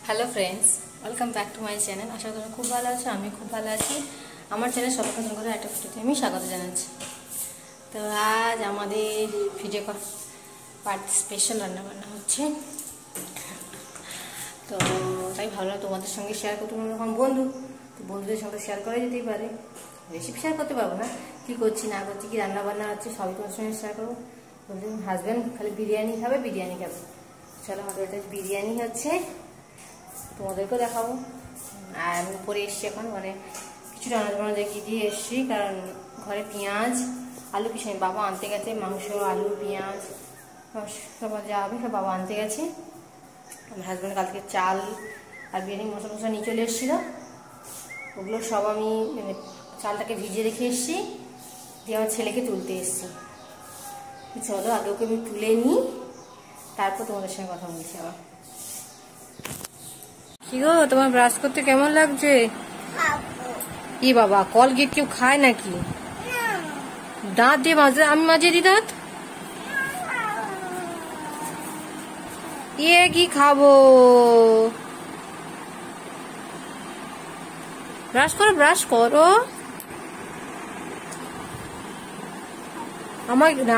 Hello friends, welcome back to my channel. আশা করি খুব ভালো আছো, আমি খুব ভালো আছি। আমার চ্যানেল সবাইকে নতুন করে একটা ভিডিওতে আমি স্বাগত জানাচ্ছি। তো আজ আমাদের ভিডিও পার্টি স্পেশাল রান্নাবান্না হচ্ছে। তো তাই ভাবলাম তোমাদের সঙ্গে শেয়ার করতে, এখন বন্ধু তো বন্ধুদের সঙ্গে শেয়ার করা যেতেই পারে। রেসিপি শেয়ার করতে পারবো না, কী করছি না করছি, কী রান্নাবান্না হচ্ছে সবই তোমাদের সঙ্গে শেয়ার করবো। বললাম হাজব্যান্ড খালি বিরিয়ানি খাবে, বিরিয়ানি খাবে। চলো আমাদের এটা বিরিয়ানি হচ্ছে, তোমাদেরকেও দেখাবো। আর আমি উপরে এসছি এখন, মানে কিছু রান্না বান্না দেখিয়ে দিয়ে এসছি, কারণ ঘরে পেঁয়াজ আলু কিছু নেই। বাবা আনতে গেছে মাংস, আলু, পেঁয়াজ সব যা হবে সব বাবা আনতে গেছে। আমার হাজব্যান্ড কালকে চাল আর বিরিয়ানি মশলা নিয়ে চলে এসেছিলো, ওগুলো সব আমি চালটাকে ভিজিয়ে রেখে এসেছি, দিয়ে আমার ছেলেকে তুলতে এসেছি। চলো আগে ওকে আমি তুলে নিই, তারপর তোমাদের সঙ্গে কথা বলছি আবার। কি গো, তোমার ব্রাশ করতে কেমন লাগছে? ই বাবা, কলগেট কেউ খায় নাকি? দাঁত দিয়ে মাজে, আমি মাজিয়ে দিই দাঁত। ইয়ে কি খাবো? ব্রাশ করো, ব্রাশ করো।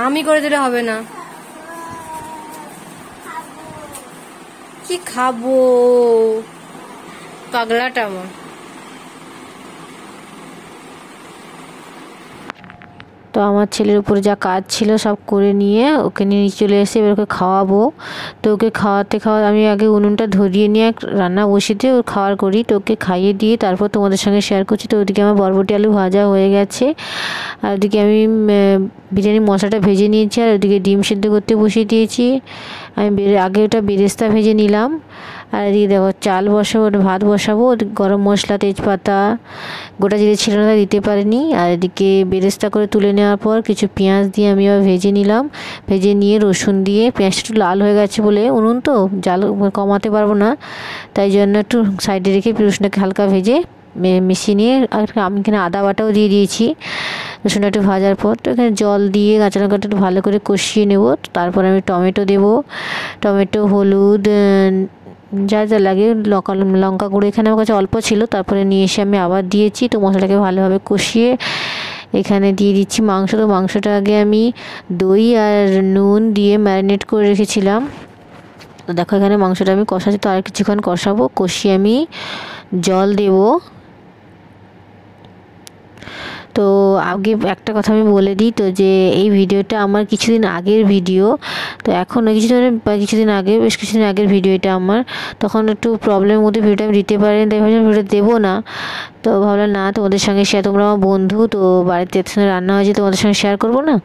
আমি করে দিলে হবে না। কি খাবো পাগলাটা আমার। তো আমার ছেলের উপরে যা কাজ ছিল সব করে নিয়ে ওকে নিয়ে চলে এসে এবার ওকে খাওয়াবো। তো ওকে খাওয়াতে আমি আগে উনুনটা ধরিয়ে নিয়ে রান্না বসিয়ে দিয়ে ওর খাওয়ার করি। তো ওকে খাইয়ে দিয়ে তারপর তোমাদের সঙ্গে শেয়ার করছি। তো ওদিকে আমার বরবটি আলু ভাজা হয়ে গেছে, আর ওদিকে আমি বিরিয়ানি মশলাটা ভেজে নিয়েছি, আর ওদিকে ডিম সেদ্ধ করতে বসিয়ে দিয়েছি। আমি আগে ওটা বেরেস্তা ভেজে নিলাম, আর এদিকে দেখো চাল বসাবো, ভাত বসাবো। গরম মশলা, তেজপাতা, গোটা জিরে ছিল না দিতে পারিনি। আর এদিকে বেরেস্তা করে তুলে নেওয়ার পর কিছু পেঁয়াজ দিয়ে আমি আবার ভেজে নিলাম। ভেজে নিয়ে রসুন দিয়ে, পেঁয়াজটা একটু লাল হয়ে গেছে বলে উনুন তো জাল কমাতে পারবো না, তাই জন্য একটু সাইডে রেখে রসুনটাকে হালকা ভেজে মিশিয়ে নিয়ে আমি এখানে আদা বাটাও দিয়ে দিয়েছি রসুনটা একটু ভাজার পর। তো এখানে জল দিয়ে কাঁচা লঙ্কাটা একটু ভালো করে কষিয়ে নেব। তারপর আমি টমেটো দেবো, টমেটো, হলুদ, যা যা লাগে, লঙ্কা গুঁড়ো এখানে আমার কাছে অল্প ছিল, তারপরে নিয়ে এসে আমি আবার দিয়েছি। তো মশলাটাকে ভালোভাবে কষিয়ে এখানে দিয়ে দিচ্ছি মাংস। তো মাংসটা আগে আমি দই আর নুন দিয়ে ম্যারিনেট করে রেখেছিলাম। তো দেখো এখানে মাংসটা আমি কষাচ্ছি, তো আর কিছুক্ষণ কষাবো। কষিয়ে আমি জল দেবো। তো আগে একটা কথা আমি বলে দিই, তো যে এই ভিডিওটা আমার কিছুদিন আগের ভিডিও। তো এখন কিছুদিন আগে, বেশ কিছুদিন আগের ভিডিও এটা আমার। তখন একটু প্রবলেমের মধ্যে ভিডিওটা আমি দিতে পারিনি, তাই ভাবছিলাম ভিডিও দেবো না। তো ভাবলাম না, তোমাদের সঙ্গে শেয়ার, তোমরা আমার বন্ধু, তো বাড়িতে এত সঙ্গে রান্না হয়েছে, তোমাদের সঙ্গে শেয়ার করবো না।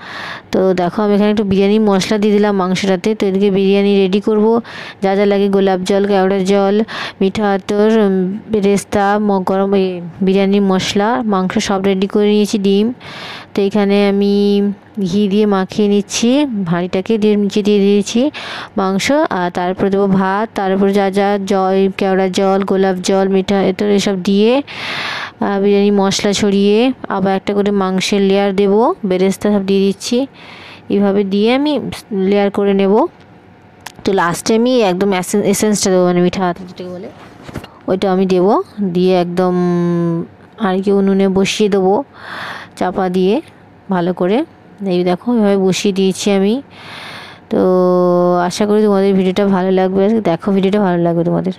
তো দেখো আমি এখানে একটু বিরিয়ানি মশলা দিয়ে দিলাম মাংসটাতে। তো এদিকে বিরিয়ানি রেডি করব, যা যা লাগে গোলাপ জল, কেওড়ার জল, মিঠা আতর, বেরেস্তা, গরম বিরিয়ানি মশলা, মাংস সব রেডি করে নিয়েছি, ডিম। তো এখানে আমি ঘি দিয়ে মাখিয়ে নিচ্ছি, হাঁড়িটাকে দিয়ে নিচে দিয়ে দিয়েছি মাংস। আর তারপরে দেবো ভাত, তারপরে যা যা জল, কেওড়ার জল, গোলাপ জল, মিঠা আতর এসব দিয়ে বিরিয়ানি মশলা ছড়িয়ে আবার একটা করে মাংসের লেয়ার দেবো, বেরেস্তা সব দিয়ে দিচ্ছি। এইভাবে দিয়ে আমি লেয়ার করে নেব। তো লাস্টে আমি একদম এসেন্সটা দেবো, মানে মিঠা আতর যেটাকে বলে, ওইটা আমি দেবো। দিয়ে একদম আর কি উনুনে বসিয়ে দেবো চাপা দিয়ে ভালো করে। এই দেখো এভাবে বসিয়ে দিয়েছি আমি। তো আশা করি তোমাদের ভিডিওটা ভালো লাগবে, দেখো ভিডিওটা ভালো লাগবে তোমাদের।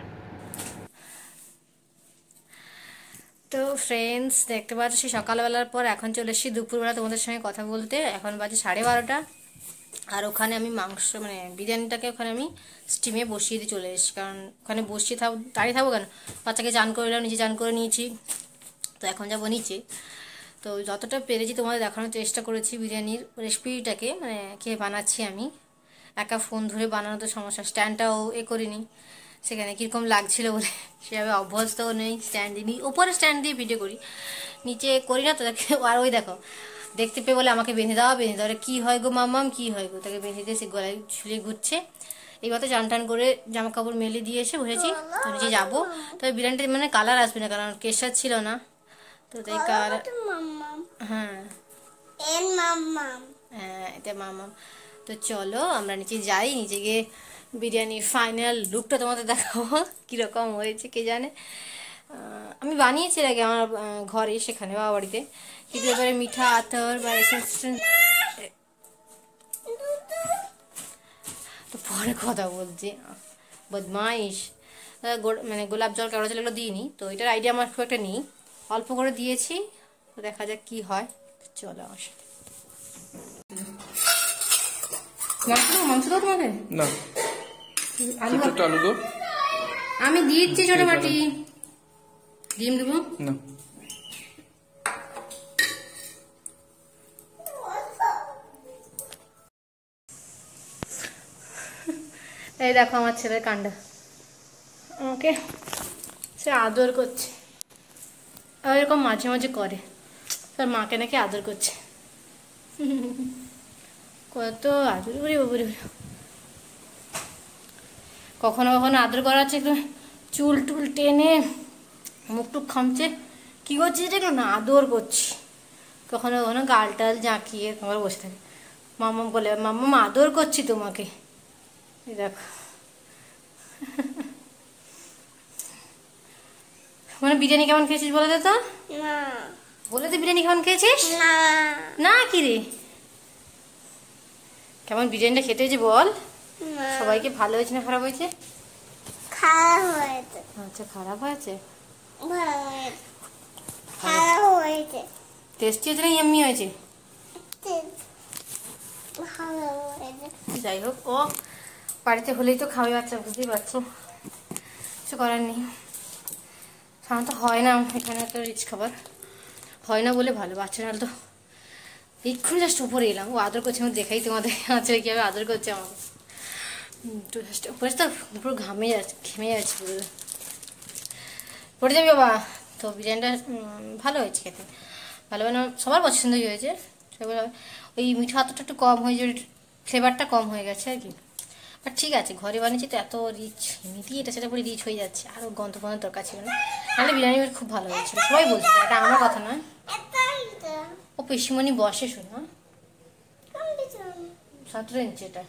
তো ফ্রেন্ডস, দেখতে পাচ্ছি সকালবেলার পর এখন চলে এসেছি দুপুরবেলা তোমাদের সঙ্গে কথা বলতে। এখন বাজে 12:30, আর ওখানে আমি মাংস, মানে বিরিয়ানিটাকে ওখানে আমি স্টিমে বসিয়ে দিয়ে চলে এসেছি। কারণ ওখানে বসিয়ে দাঁড়িয়ে থাকবো কেন, বাচ্চাকে চান করে নিলাম, নিজে চান করে নিয়েছি। তো এখন যাবো নিচে। তো যতটা পেরেছি তোমাদের দেখানোর চেষ্টা করেছি বিরিয়ানির রেসিপিটাকে, মানে কে বানাচ্ছি আমি। একা ফোন ধরে বানানো তো সমস্যা, স্ট্যান্ডটাও করিনি, সেখানে কীরকম লাগছিল বলে সেভাবে অভ্যস্তও নেই। স্ট্যান্ড দিই, ওপরে স্ট্যান্ড দিয়ে ভিডিও করি, নিচে করি না তো। আর ওই দেখো দেখতে পেয়ে বলে আমাকে বেঁধে দাও, বেঁধে দাও। কী হয় গো মাম্মাম, কী হয় গো, তাকে বেঁধে দিয়ে সে গলায় ঝুলিয়ে ঘুরছে। এইবার তো চান টান করে জামা কাপড় মেলে দিয়ে এসে বসেছি। তো নিচে যাবো, তবে বিরিয়ানিটা মানে কালার আসবে না, কারণ কেশার ছিল না। তো তাই কালার, হ্যাঁ হ্যাঁ এটা মাম্মাম। তো চলো আমরা নিচে যাই, নিচে গিয়ে বিরিয়ানির ফাইনাল লুকটা তোমাদের দেখাবো কীরকম হয়েছে কে জানে। আমি বানিয়েছি আগে আমার ঘরে, সেখানে বাবা বাড়িতে, কিন্তু এবারে মিঠা আতর বা এসেন্স তো পরে কথা বলছি, বদমাইশ। মানে গোলাপ জল কেওড়া জল এগুলো দিইনি, তো এটার আইডিয়া আমার খুব একটা নেই, অল্প করে দিয়েছি, তো দেখা যাক কি হয়। চলো আমার সাথে। মাংস দাও তোমাকে না, আলু দাও। আমি দিচ্ছি ছোট বাটি, ডিম দেবো না। এই দেখো আমার ছেলের কাণ্ড, ওকে সে আদর করছে, এরকম মাঝে মাঝে করে, তার মাকে নাকি আদর করছে, কত আদর করি বাবুরে। কখনো কখনো আদর করাচ্ছে একটু চুল টুল টেনে মুখ টুক খামছে, কী করছিস এটা না, আদর করছি। কখনো কখনো গাল টাল জাঁকিয়ে তোমার বসে থাকে, মাম্মা বলে মাম্মা আদর করছি তোমাকে। দেখো মানে বিরিয়ানি কেমন খেয়েছিস বলে দে তো, বলে দে বিরিয়ানি কেমন খেয়েছিস। না কি রে, কেমন বিরিয়ানিটা খেতে হয়েছে বল, সবাইকে ভালো হয়েছে না খারাপ হয়েছে? খারাপ হয়েছে। আচ্ছা খারাপ হয়েছে, টেস্টি হয়েছে না ইয়াম্মি হয়েছে? যাই হোক, ও বাড়িতে হলেই তো খাওয়াই বাচ্চা, বুঝতেই পারছো, কিছু করার নেই। সাধারণত হয় না এখানে এত রিচ খাবার, হয় না বলে ভালো। বাচ্চা নাহলে তো এক্ষুনি জাস্ট উপরে এলাম, ও আদর করছে, আমি দেখাই তোমাদের আচ্ছা কীভাবে আদর করছে আমাকে, তো জাস্ট উপরে তো পুরো ঘেমে যাচ্ছে পুরো, পড়ে যাবি বাবা। তো বিরিয়ানিটা ভালো হয়েছে খেতে, ভালো মানে সবার পছন্দই হয়েছে। ওই মিঠা আতরটা একটু কম হয়ে যাবে, ফ্লেভারটা কম হয়ে গেছে আর কি, বাট ঠিক আছে, ঘরে বানিয়েছি তো এত রিচ, এমনিতেই এটা সেটা পুরো রিচ হয়ে যাচ্ছে, আরও গন্ধ ফন্ধ দরকার ছিল না, নাহলে বিরিয়ানি খুব ভালো হয়েছিল, সবাই বলছিল, এটা আমার কথা নয়। ও পিসিমণি বসে শোনো, 17 ইঞ্চি এটা,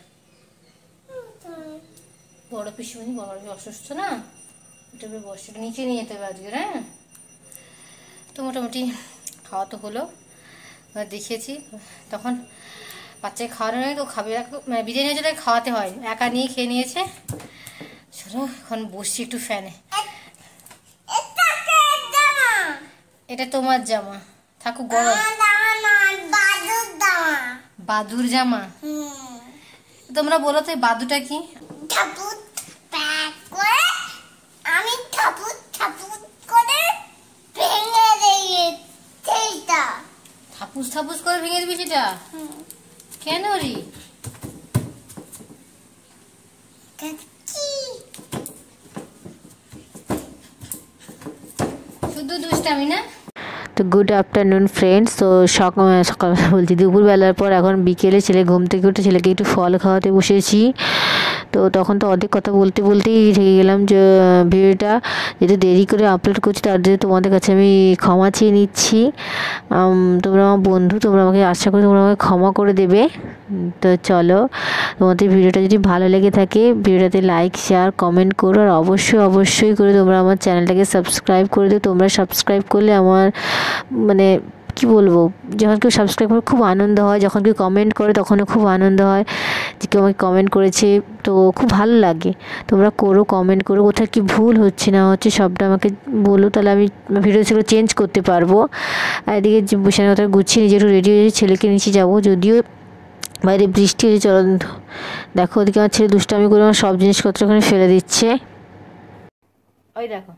বড় পিসিমণি বড় অসুস্থ না, এটা বসে, নিচে নিয়ে যেতে হবে আজকে। হ্যাঁ তো মোটামুটি খাওয়া তো হলো, দেখিয়েছি তখন বাচ্চাকে খাওয়ানো নেই তো খাবে, বিরিয়ানি যেটা খাওয়াতে হয়, একা নিয়ে খেয়ে নিয়েছে। চলো এখন বসছি একটু ফ্যানে। এটা তোমার জামা, থাকুক গরম। বাদুর জামা, তোমরা বলো তো বাদুটা কি? থাপুস থাপুস করে ভেঙে দিবি সেটা কেন রে? শুধু দুষ্টামি না। তো গুড আফটারনুন ফ্রেন্ডস। তো সকালবেলা বলছি দুপুরবেলার পর এখন বিকেলে ছেলে ঘুম থেকে উঠে ছেলেকে একটু ফল খাওয়াতে বসেছি। তো তখন তো অর্ধেক কথা বলতে বলতেই রেখে গেলাম, যে ভিডিওটা যেটা দেরি করে আপলোড করছি তার জন্য তোমাদের কাছে আমি ক্ষমা চেয়ে নিচ্ছি। তোমরা আমার বন্ধু, তোমরা আমাকে আশা করি তোমরা আমাকে ক্ষমা করে দেবে। তো চলো, তোমাদের ভিডিওটা যদি ভালো লেগে থাকে ভিডিওটাতে লাইক শেয়ার কমেন্ট করো, আর অবশ্যই করে তোমরা আমার চ্যানেলটাকে সাবস্ক্রাইব করে দিও। তোমরা সাবস্ক্রাইব করলে আমার মানে কি বলবো, যখন কেউ সাবস্ক্রাইব করে খুব আনন্দ হয়, যখন কেউ কমেন্ট করে তখনও খুব আনন্দ হয়, যে কেউ আমাকে কমেন্ট করেছে, তো খুব ভালো লাগে। তোমরা করো, কমেন্ট করো, কোথায় কি ভুল হচ্ছে না হচ্ছে সবটা আমাকে বলো, তাহলে আমি ভিডিও সেগুলো চেঞ্জ করতে পারবো। আর এদিকে বিছানা কথা গুছিয়ে নিজে একটু রেডি হয়ে ছেলেকে নিচে যাবো, যদিও বাইরে বৃষ্টি হয়েছে। চলো দেখো ওদিকে আমার ছেলে দুষ্টামি করে আমার সব জিনিসপত্র ওখানে ফেলে দিচ্ছে। ওই দেখো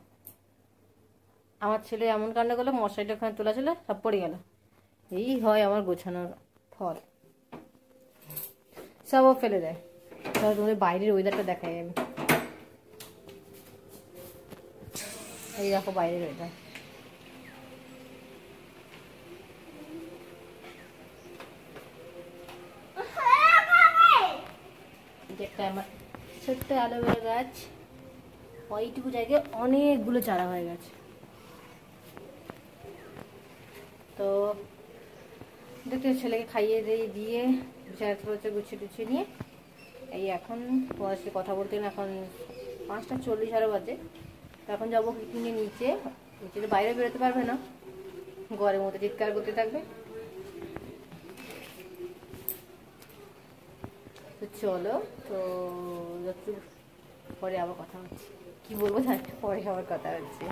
আমার ছেলে এমন কাণ্ড করলো, মশারিটা ওখানে তোলা ছিল সব পড়ে গেল। এই হয় আমার গোছানোর ফল, সব ও ফেলে দেয়। তাহলে তোমাদের বাইরের ওয়েদারটা দেখাই আমি। এই দেখো বাইরের ওয়েদার, একটা আমার ছোট্ট অ্যালোভেরা গাছ, ওইটুকু জায়গায় অনেকগুলো চারা হয়ে গেছে। তো দেখতে ছেলেকে খাইয়ে দিয়ে বিছানা গুছিয়ে টুছিয়ে নিয়ে এই এখন তোমাদের সাথে কথা বলতে না, এখন 5:40 আরো বাজে। এখন যাবো কিনে নিচে তো বাইরে বেরোতে পারবে না, ঘরের মধ্যে চিৎকার করতে থাকবে। তো চলো, তো একটু পরে আবার কথা হচ্ছে। কি বলবো জানি, পরে আবার কথা হচ্ছে।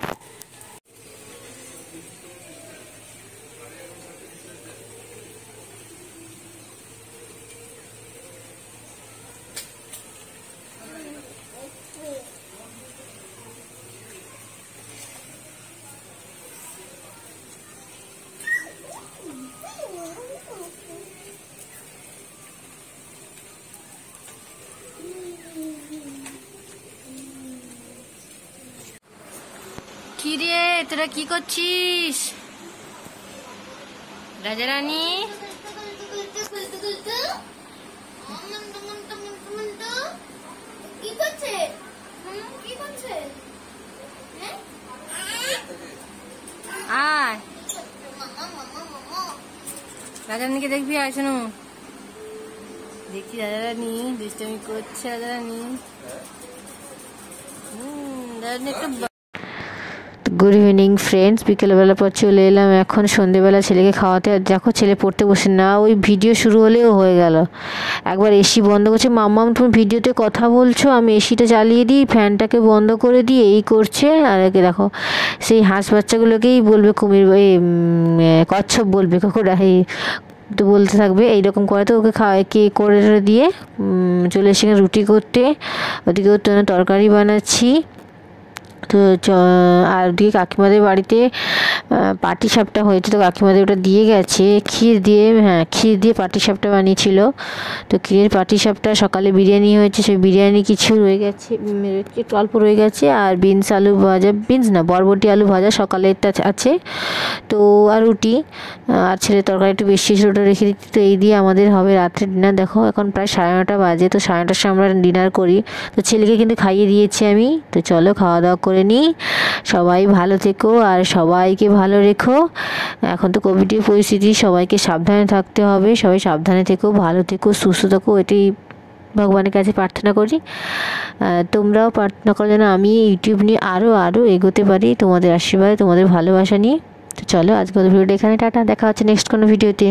কি রে, তোরা কি করছিস রাজারানী? আয় রাজারানীকে দেখবি, আয় শোনো। দেখছি রাজারানী দুষ্টামি করছে। রাজারানী একটু। গুড ইভিনিং ফ্রেন্ডস, বিকেলবেলা পর চলে এলাম এখন সন্ধেবেলা ছেলেকে খাওয়াতে। আর দেখো ছেলে পড়তে বসে না, ওই ভিডিও শুরু হলেও হয়ে গেল। একবার এসি বন্ধ করছে, মাম্মাম তুমি ভিডিওতে কথা বলছো, আমি এসিটা চালিয়ে দিই, ফ্যানটাকে বন্ধ করে দিই, এই করছে। আর একে দেখো সেই হাঁস বাচ্চাগুলোকেই বলবে কুমির, কচ্ছপ বলবে, কোকোরা, এই তো বলতে থাকবে এইরকম করে। তো ওকে কে করে দিয়ে চলে এসে রুটি করতে, ওদিকে তরকারি বানাচ্ছি। তো আর ওদিকে কাকিমাদের বাড়িতে পাটিসাপটা হয়েছে, তো কাকিমাদের ওটা দিয়ে গেছে ক্ষীর দিয়ে। হ্যাঁ, ক্ষীর দিয়ে পাটিসাপটা বানিয়েছিল। তো ক্ষীরের পাটিসাপটা, সকালে বিরিয়ানি হয়েছে, সেই বিরিয়ানি কিছু রয়ে গেছে, একটু অল্প রয়ে গেছে। আর বিনস আলু ভাজা, বিনস না বরবটি আলু ভাজা সকালেরটা আছে। তো আর রুটি, আর ছেলে তরকারি একটু বেশি ছিল, ওটা রেখে দিচ্ছি। তো এই দিয়ে আমাদের হবে রাত্রে ডিনার। দেখো এখন প্রায় 9:30 বাজে, তো 9:30টার সময় আমরা ডিনার করি। তো ছেলেকে কিন্তু খাইয়ে দিয়েছি আমি। তো চলো খাওয়া দাওয়া করে নিই। সবাই ভালো থেকো আর সবাইকে ভালো রেখো। এখন তো কোভিডের পরিস্থিতি, সবাইকে সাবধানে থাকতে হবে। সবাই সাবধানে থেকো, ভালো থেকো, সুস্থ থেকো, এটাই ভগবানের কাছে প্রার্থনা করি। তোমরাও প্রার্থনা করো যেন আমি ইউটিউব নিয়ে আরও এগোতে পারি, তোমাদের আশীর্বাদ, তোমাদের ভালোবাসা নিয়ে। তো চলো আজকের ভিডিওটা এখানে, টাটা, দেখা হচ্ছে নেক্সট কোনো ভিডিওতে।